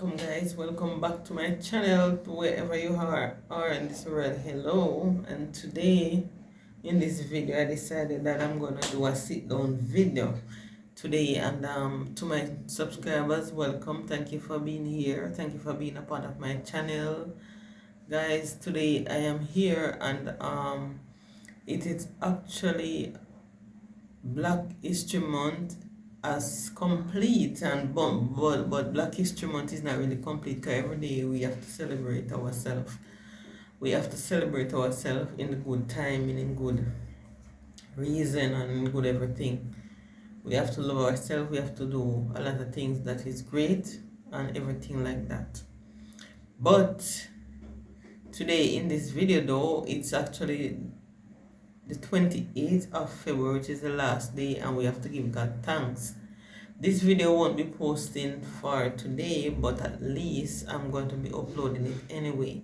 welcome guys, welcome back to my channel, to wherever you are in this world. Hello, and today in this video I decided that I'm gonna do a sit down video today. And to my subscribers, welcome, thank you for being here, thank you for being a part of my channel. Guys, today I am here, and it is actually Black History Month as complete, and but Black History Month is not really complete, because every day we have to celebrate ourselves. We have to celebrate ourselves in good timing, in good reason, and in good everything. We have to love ourselves, we have to do a lot of things that is great and everything like that. But today in this video though, it's actually the 28th of February, which is the last day, and we have to give God thanks. This video won't be posting for today, but at least I'm going to be uploading it anyway,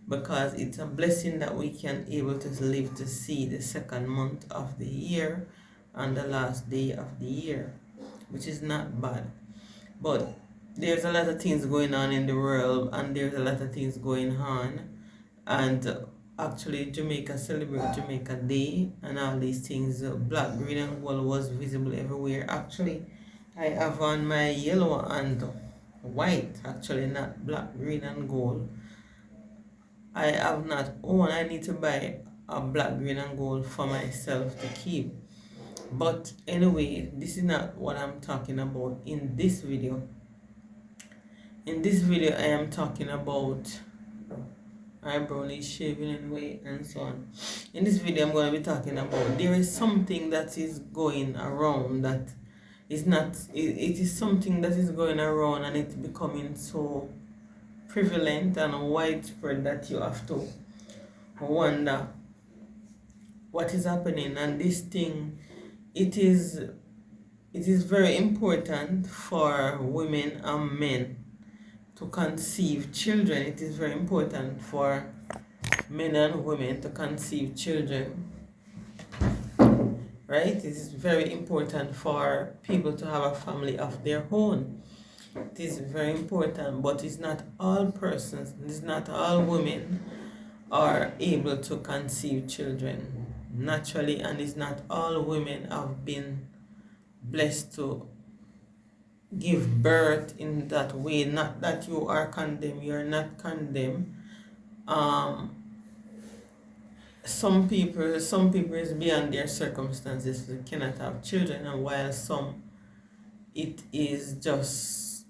because it's a blessing that we can able to live to see the second month of the year and the last day of the year, which is not bad. But there's a lot of things going on in the world, and there's a lot of things going on, and actually Jamaica celebrate Jamaica Day and all these things. Black, green and gold was visible everywhere. Actually, I have on my yellow and white, actually not black, green and gold. I have not owned. I need to buy a black, green and gold for myself to keep. But anyway, this is not what I'm talking about in this video. In this video I am talking about eyebrow shaving and weight and so on. In this video I'm going to be talking about, there is something that is going around that is not, it is something that is going around, and it's becoming so prevalent and widespread that you have to wonder what is happening. And this thing, it is very important for women and men to conceive children. It is very important for men and women to conceive children, right? It is very important for people to have a family of their own. It is very important, but it's not all persons, it's not all women are able to conceive children naturally, and it's not all women have been blessed to give birth in that way. Not that you are condemned, you are not condemned. Some people is beyond their circumstances, they cannot have children, and while some, it is just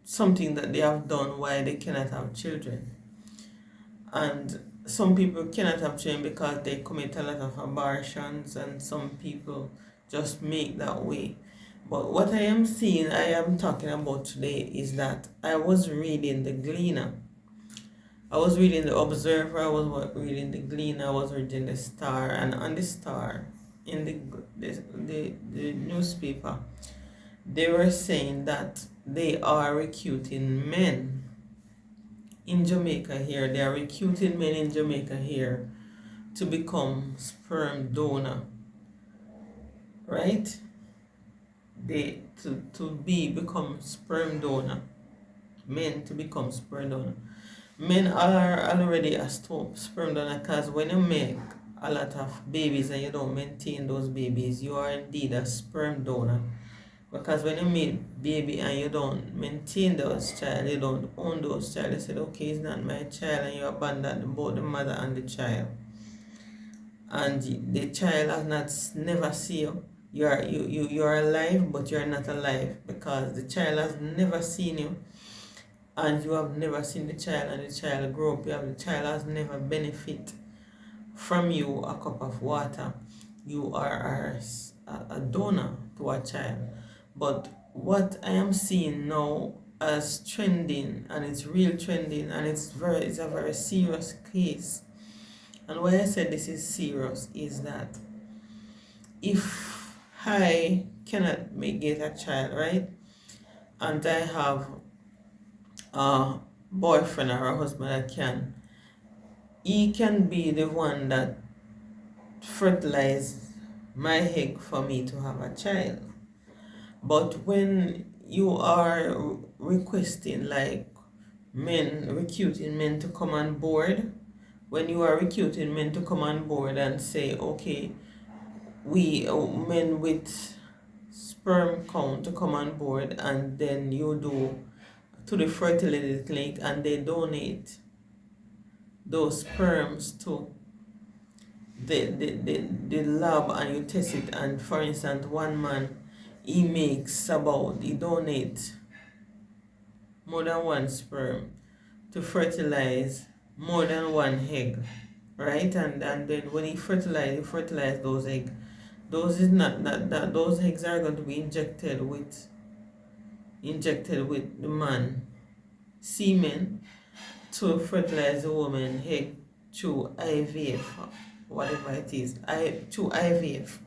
something that they have done why they cannot have children. And some people cannot have children because they commit a lot of abortions, and some people just make that way. But what I am seeing, I am talking about today, is that I was reading the Gleaner. I was reading the Observer, I was reading the Gleaner, I was reading the Star, and on the Star, in the newspaper, they were saying that they are recruiting men in Jamaica here. They are recruiting men in Jamaica here to become sperm donor, right? They to become sperm donor, men to become sperm donor. Men are already a sperm donor, because when you make a lot of babies and you don't maintain those babies, you are indeed a sperm donor. Because when you make baby and you don't maintain those child, you don't own those child, you said, okay, it's not my child, and you abandon both the mother and the child, and the child has not never see you. You are alive, but you are not alive, because the child has never seen you, and you have never seen the child, and the child grow up. The child has never benefit from you a cup of water. You are a donor to a child. But what I am seeing now as trending, and it's real trending, and it's a very serious case. And why I said this is serious is that if I cannot get a child, right, and I have a boyfriend or a husband that can, he can be the one that fertilize my egg for me to have a child. But when you are requesting, like, recruiting men to come on board, when you are recruiting men to come on board and say, okay, we men with sperm count to come on board, and then you do to the fertility clinic and they donate those sperms to the lab and you test it, and for instance one man he donates more than one sperm to fertilize more than one egg, right? And then when he fertilize those eggs. Those is not that those eggs are going to be injected with the man semen to fertilize the woman egg through IVF, whatever it is, through IVF.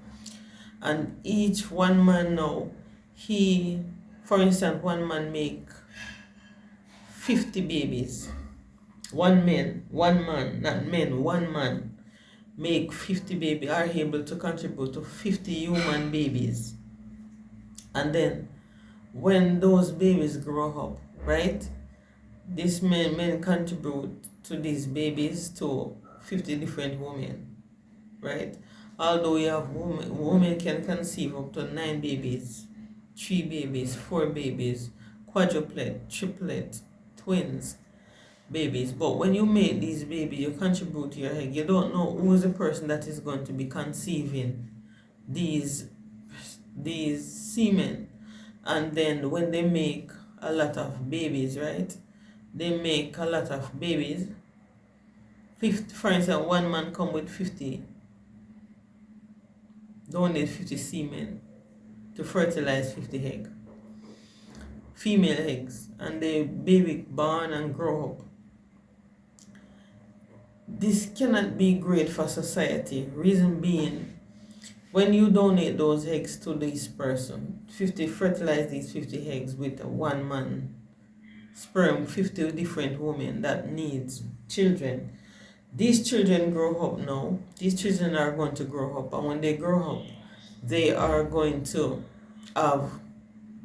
And each one man now, for instance, one man make 50 babies. One man, not men, one man make 50 babies, are able to contribute to 50 human babies. And then when those babies grow up, right, these men contribute to these babies to 50 different women, right? Although you have women can conceive up to 9 babies, 3 babies, 4 babies, quadruplet, triplet, twins, babies. But when you make these babies, you contribute to your egg. You don't know who is the person that is going to be conceiving these semen. And then when they make a lot of babies, right? They make a lot of babies. 50, for instance, one man come with 50, donate 50 semen to fertilize 50 egg, female eggs, and the baby born and grow up. This cannot be great for society. Reason being, when you donate those eggs to this person, fertilize these 50 eggs with one man sperm, 50 different women that needs children. These children grow up now. These children are going to grow up, and when they grow up, they are going to have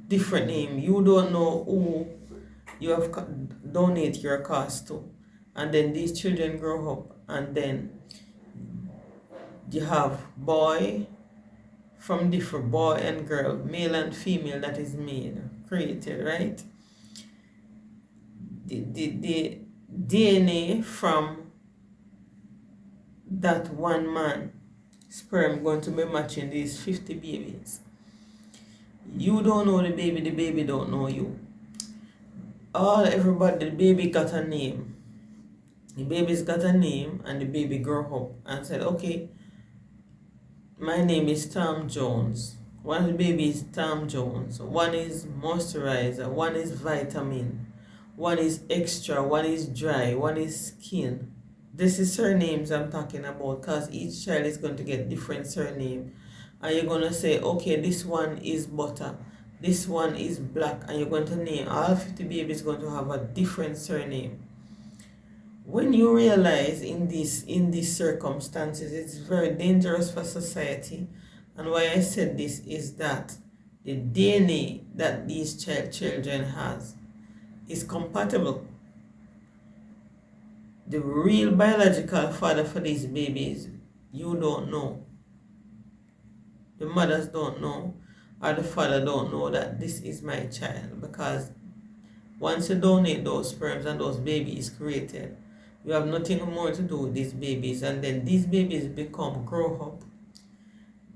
different name. You don't know who you have donate your cost to. And then these children grow up, and then you have boy from different boy and girl, male and female, that is made, created, right? The DNA from that one man sperm going to be matching these 50 babies. You don't know the baby don't know you. Everybody, the baby got a name. The baby's got a name, and the baby grew up and said, okay, my name is Tom Jones. One of the baby is Tom Jones. One is moisturizer, one is vitamin, one is extra, one is dry, one is skin. This is surnames I'm talking about, because each child is going to get different surname. And you're going to say, okay, this one is butter, this one is black, and you're going to name all 50 babies going to have a different surname. When you realize in these circumstances, it's very dangerous for society. And why I said this is that the DNA that these children has is compatible. The real biological father for these babies, you don't know. The mothers don't know, or the father don't know that this is my child, because once you donate those sperms and those babies created, you have nothing more to do with these babies. And then these babies grow up.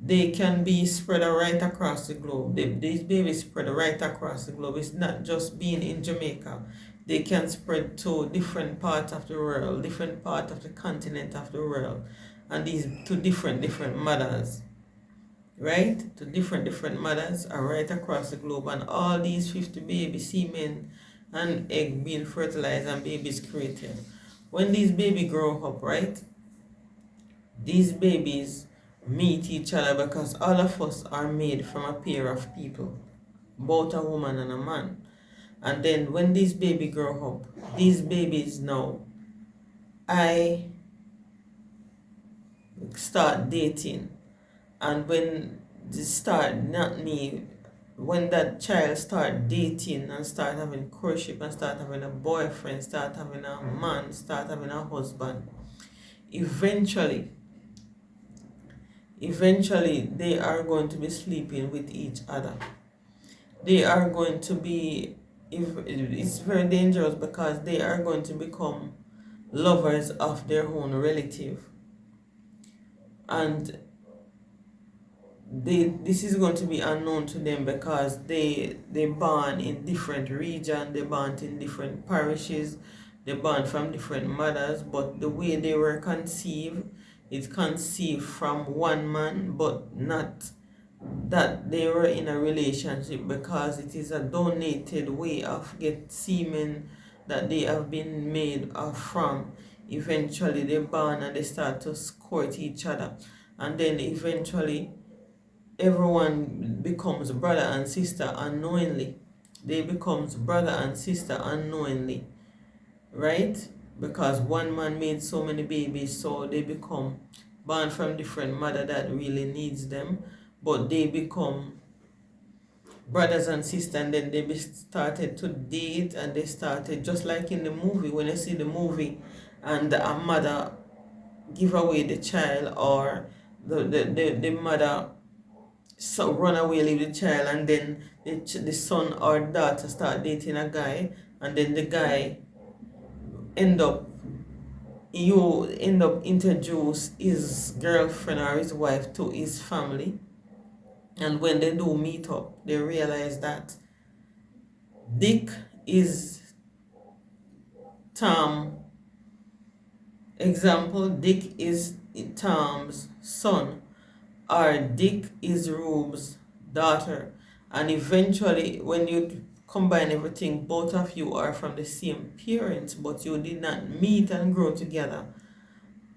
They can be spread right across the globe. These babies spread right across the globe. It's not just being in Jamaica. They can spread to different parts of the world, different part of the continent of the world, and these to different mothers, right? To different mothers are right across the globe, and all these 50 baby semen and egg being fertilized and babies created. When these babies grow up, right, these babies meet each other, because all of us are made from a pair of people, both a woman and a man. And then when these babies grow up, these babies now, I start dating. And when they start, not me, when that child start dating and start having courtship and start having a boyfriend, start having a man, start having a husband, eventually they are going to be sleeping with each other. They are going to be, if it's very dangerous, because they are going to become lovers of their own relative. And this is going to be unknown to them, because they born in different regions, they born in different parishes, they born from different mothers, but the way they were conceived is conceived from one man, but not that they were in a relationship, because it is a donated way of get semen that they have been made from. Eventually they born and they start to court each other, and then eventually everyone becomes brother and sister unknowingly. They becomes brother and sister unknowingly, right? Because one man made so many babies, so they become born from different mother that really needs them, but they become brothers and sisters, and then they started to date, and they started just like in the movie. When you see the movie and a mother give away the child, or the mother so run away, leave the child, and then the son or daughter start dating a guy, and then the guy end up you end up introduce his girlfriend or his wife to his family, and when they do meet up, they realize that Dick is Tom. Example, Dick is Tom's son, or Dick is Rube's daughter. And eventually, when you combine everything, both of you are from the same parents, but you did not meet and grow together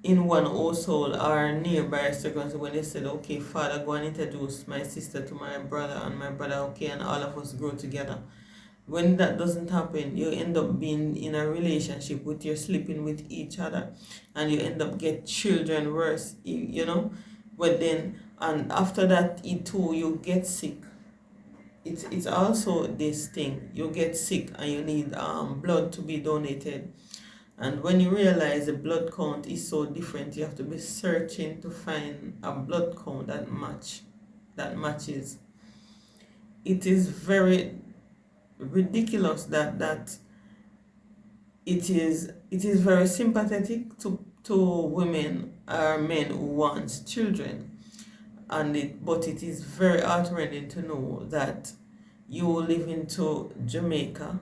in one household or nearby circumstances. When they said, okay, father, go and introduce my sister to my brother, and my brother, okay, and all of us grow together. When that doesn't happen, you end up being in a relationship with you're sleeping with each other, and you end up get children worse, but then, and after that, you get sick. It's also this thing, you get sick and you need blood to be donated. And when you realize the blood count is so different, you have to be searching to find a blood count that matches. It is very ridiculous that it is very sympathetic to women or men who want children, but it is very heartrending to know that you live into Jamaica,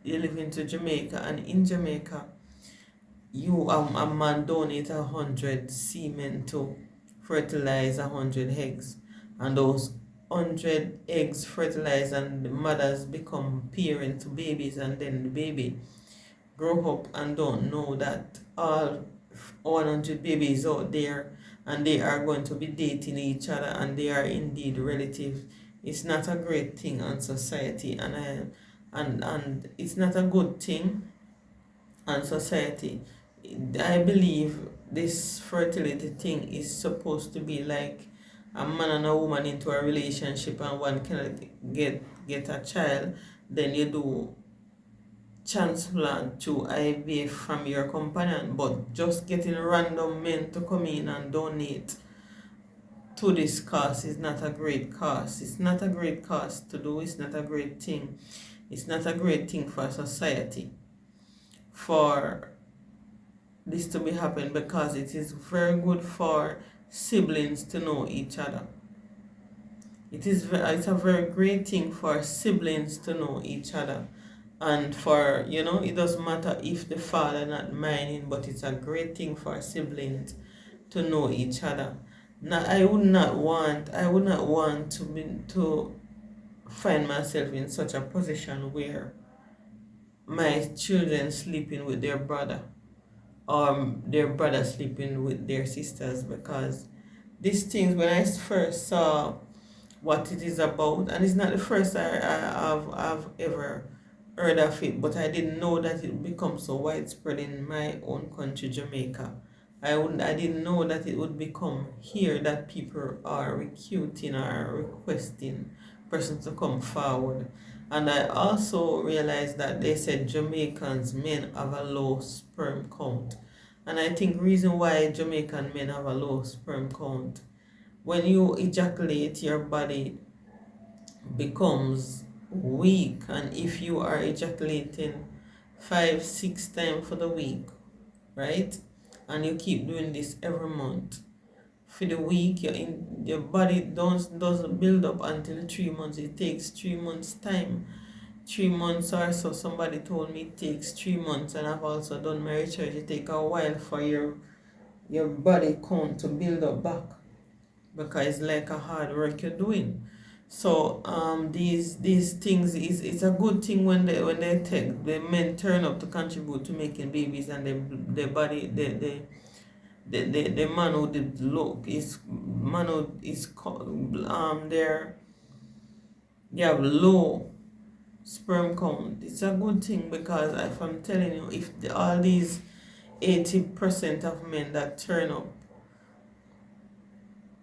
and in Jamaica, a man donate 100 semen to fertilize 100 eggs, and those 100 eggs fertilize, and the mothers become parents to babies, and then the baby grow up and don't know that all 100 babies out there, and they are going to be dating each other, and they are indeed relatives. It's not a great thing on society, and it's not a good thing on society. I believe this fertility thing is supposed to be like a man and a woman into a relationship, and one cannot get a child, then you do transplant to IVF from your companion. But just getting random men to come in and donate to this cause is not a great cause. It's not a great cause to do. It's not a great thing. It's not a great thing for society for this to be happening, because it is very good for siblings to know each other. It's a very great thing for siblings to know each other, and for it doesn't matter if the father not minding, but it's a great thing for siblings to know each other. Now, I would not want to find myself in such a position where my children sleeping with their brother, or their brother sleeping with their sisters, because these things, when I first saw what it is about, and it's not the first I've ever heard of it, but I didn't know that it become so widespread in my own country, Jamaica. I didn't know that it would become here, that people are recruiting or requesting person to come forward. And I also realized that they said Jamaicans men have a low sperm count. And I think reason why Jamaican men have a low sperm count, when you ejaculate, your body becomes weak, and if you are ejaculating 5-6 times for the week, right, and you keep doing this every month, for the week your body doesn't build up until 3 months. It takes 3 months time, 3 months or so. Somebody told me it takes 3 months, and I've also done my research. It takes a while for your body count to build up back, because it's like a hard work you're doing. So these things is, it's a good thing when they take the men turn up to contribute to making babies, and the body the man who did look is man who is they have low sperm count. It's a good thing, because if I'm telling you, if all these 80% of men that turn up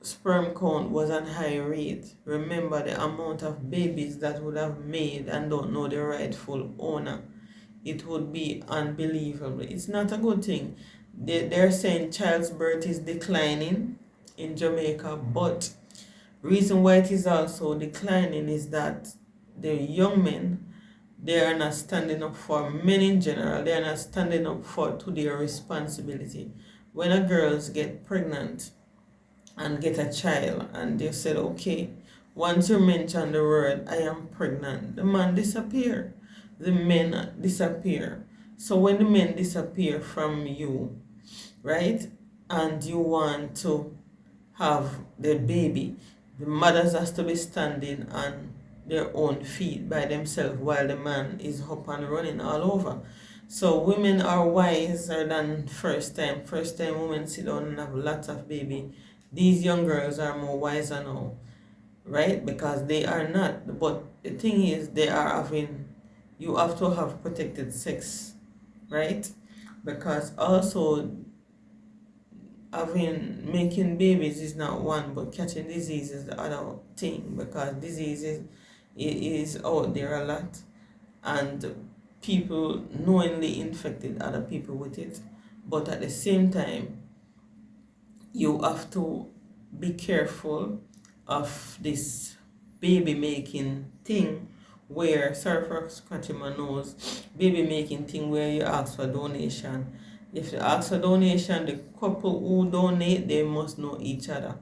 sperm count was on high rate, remember the amount of babies that would have made and don't know the rightful owner. It would be unbelievable. It's not a good thing. They're saying child's birth is declining in Jamaica, but reason why it is also declining is that the young men, they are not standing up for men in general. They are not standing up to their responsibility. When a girls get pregnant and get a child, and they said, okay, once you mention the word I am pregnant, the man disappear, the men disappear. So when the men disappear from you, right, and you want to have the baby, the mothers has to be standing on their own feet by themselves while the man is up and running all over. So women are wiser than first time. First time women sit down and have lots of baby. These young girls are more wiser now, right? Because they are not. But the thing is, they are having, you have to have protected sex, right? Because also making babies is not one, but catching disease is the other thing, because diseases is out there a lot, and people knowingly infected other people with it. But at the same time, you have to be careful of this baby making thing, where, sorry for scratching my nose, baby making thing where you ask for donation. If you ask for donation, the couple who donate, they must know each other.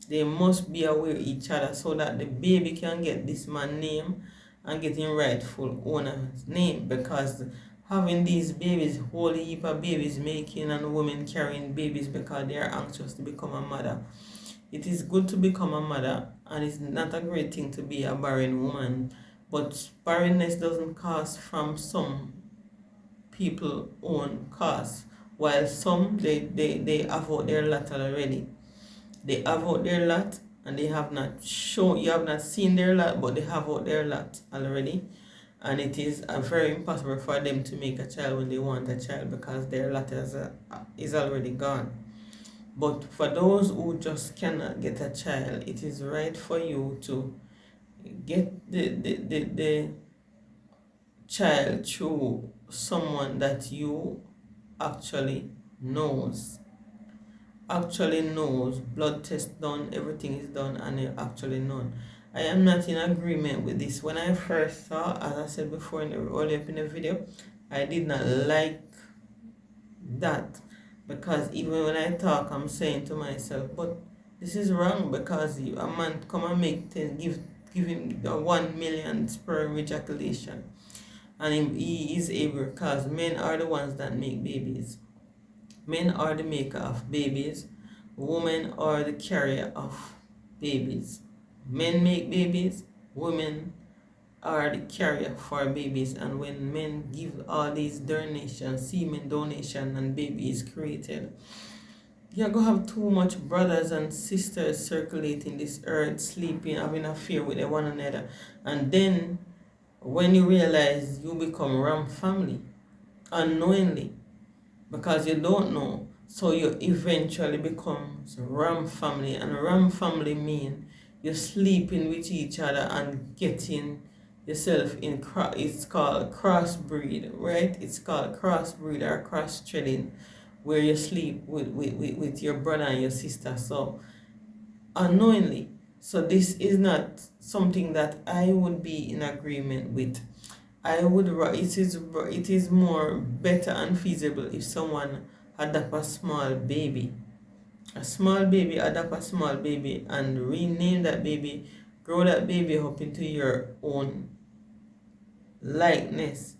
They must be aware of each other, so that the baby can get this man's name and get him rightful owner's name. Because having these babies, whole heap of babies making, and women carrying babies because they are anxious to become a mother. It is good to become a mother, and it's not a great thing to be a barren woman. But barrenness doesn't cost from some people own cost, while some they have out their lot already. They have out their lot, and they have not shown, you have not seen their lot, but they have out their lot already. And it is very impossible for them to make a child when they want a child, because their lot is already gone. But for those who just cannot get a child, it is right for you to get the child through someone that you actually knows. Blood test done, everything is done, and you actually know. I am not in agreement with this. When I first saw, as I said before earlier in the video, I did not like that, because even when I talk, I'm saying to myself, but this is wrong, because a man come and make things, give him the 1 million sperm ejaculation, and he is able, because men are the ones that make babies. Men are the maker of babies. Women are the carrier of babies. Men make babies. Women are the carrier for babies. And when men give all these donations, semen donation, and baby is created, you're going to have too much brothers and sisters circulating this earth, sleeping, having affair with one another. And then when you realize, you become ram family unknowingly, because you don't know. So you eventually become ram family, and ram family mean you're sleeping with each other and getting yourself in it's called crossbreed, right? It's called crossbreed or cross threading, where you sleep with your brother and your sister. So unknowingly. So this is not something that I would be in agreement with. It is more better and feasible if someone adopt a small baby. Adopt a small baby and rename that baby, grow that baby up into your own likeness.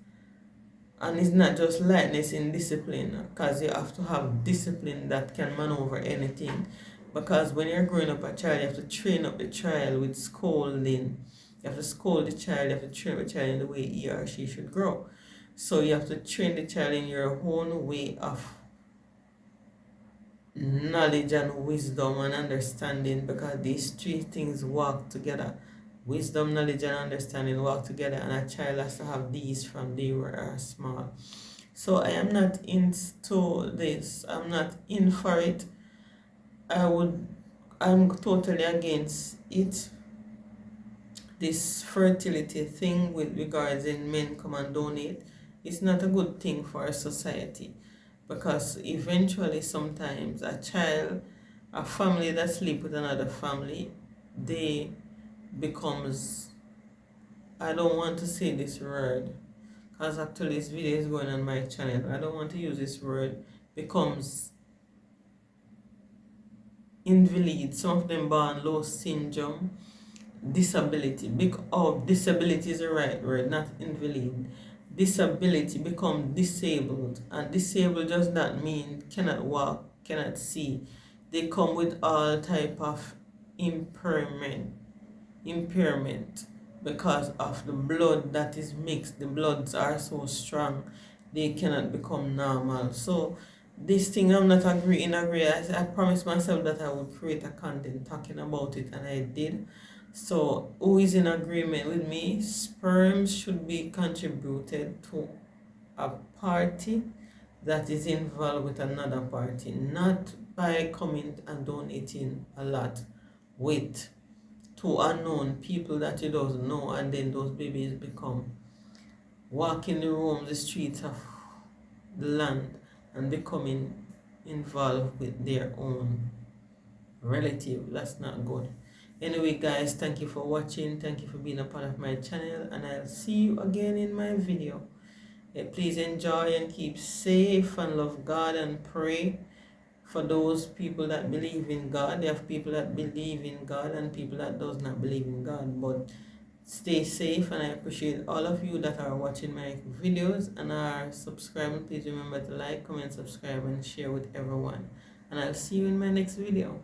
And it's not just likeness in discipline, because you have to have discipline that can maneuver anything. Because when you're growing up a child, you have to train up the child with scolding. You have to scold the child, you have to train the child in the way he or she should grow. So you have to train the child in your own way of knowledge and wisdom and understanding, because these three things work together. Wisdom, knowledge, and understanding work together, and a child has to have these from they were small. So I am not into this. I'm not in for it. I'm totally against it. This fertility thing with regards in men come and donate, it's not a good thing for a society, because eventually sometimes a family that sleep with another family, they becomes, I don't want to say this word because actually this video is going on my channel, I don't want to use this word, becomes invalid. Some of them born low syndrome, disability. Disability is the right word, not invalid. Disability, become disabled, and disabled does not mean cannot walk, cannot see. They come with all type of impairment because of the blood that is mixed. The bloods are so strong, they cannot become normal. So this thing, I'm not agree. I promised myself that I would create a content talking about it, and I did. So who is in agreement with me? Sperm should be contributed to a party that is involved with another party, not by coming and donating a lot with to unknown people that you don't know, and then those babies become walking the roams, the streets of the land, and becoming involved with their own relative. That's not good. Anyway guys, thank you for watching, thank you for being a part of my channel, and I'll see you again in my video. Please enjoy and keep safe and love God and pray for those people that believe in God. They have people that believe in God and people that does not believe in God, but stay safe. And I appreciate all of you that are watching my videos and are subscribing. Please remember to like, comment, subscribe, and share with everyone, and I'll see you in my next video.